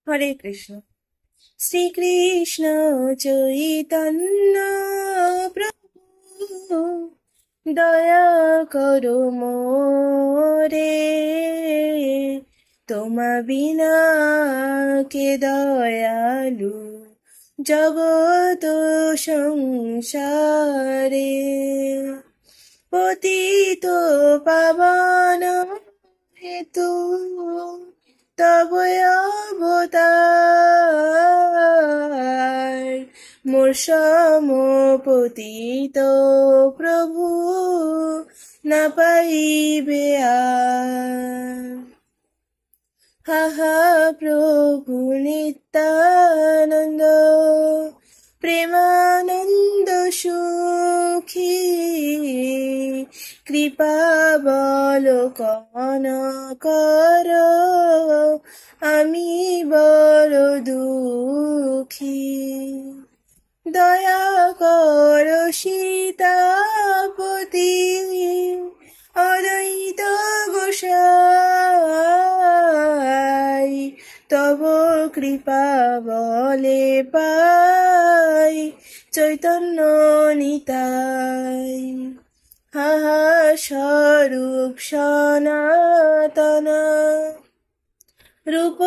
হরে কৃষ্ণ। শ্রীকৃষ্ণ চৈতন্য প্রভু দয়া করো মোরে, তোমা বিনা কে দয়ালু জগত সংসারে। পতিত পাবন হেতু তব অবতার, মোর সমপতিত প্রভু না পাইবে আর। হাহা প্রভু নিত্যানন্দ প্রেমানন্দ সুখী, কৃপা বলকন কর আমি বড় দুঃখী। দয়া কর সীতাপতি অদ্বৈত গোসাই, তব কৃপা বলে পাই চৈতন্য নিতাই। হাহা স্বরূপ সনাতন রূপ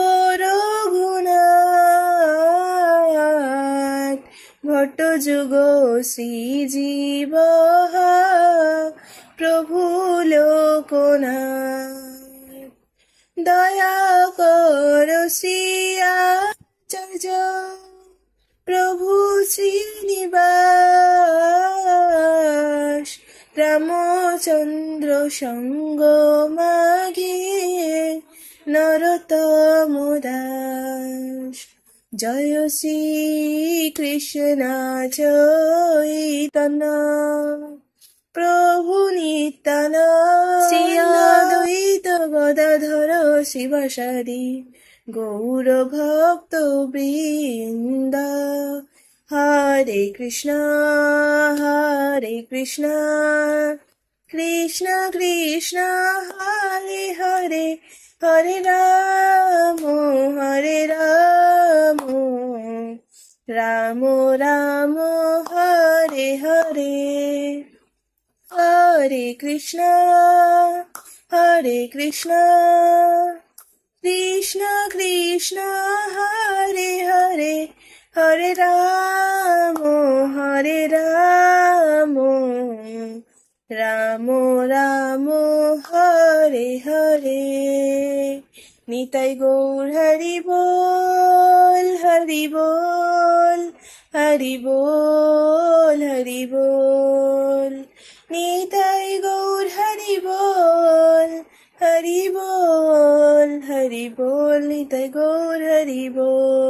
রঘুনাথ, ভট্ট যুগ শ্রীজীব প্রভু লোকনাথ। দয়া কর শ্রী আচার্য প্রভু শ্রীনিবাস, রামচন্দ্র সঙ্গ মাগে নরোত্তম দাস। জয় শ্রী কৃষ্ণ চৈতন্য প্রভু নিত্যানন্দ, শ্রী অদ্বৈত গদাধর শিবাসাদি গৌর ভক্ত বৃন্দ। হরে কৃষ্ণ কৃষ্ণ কৃষ্ণ হরে হরে, হরে রাম রাম রাম হরে হরে। হরে কৃষ্ণ কৃষ্ণ কৃষ্ণ হরে হরে, হরে রাম রাম রাম হরে হরে। নিতাই গৌর হরি বল, হরি বল, হরি বল, হরি বল। নিতাই গৌর হরি বল, হরি বল, হরি বল। নিতাই গৌর হরি বল।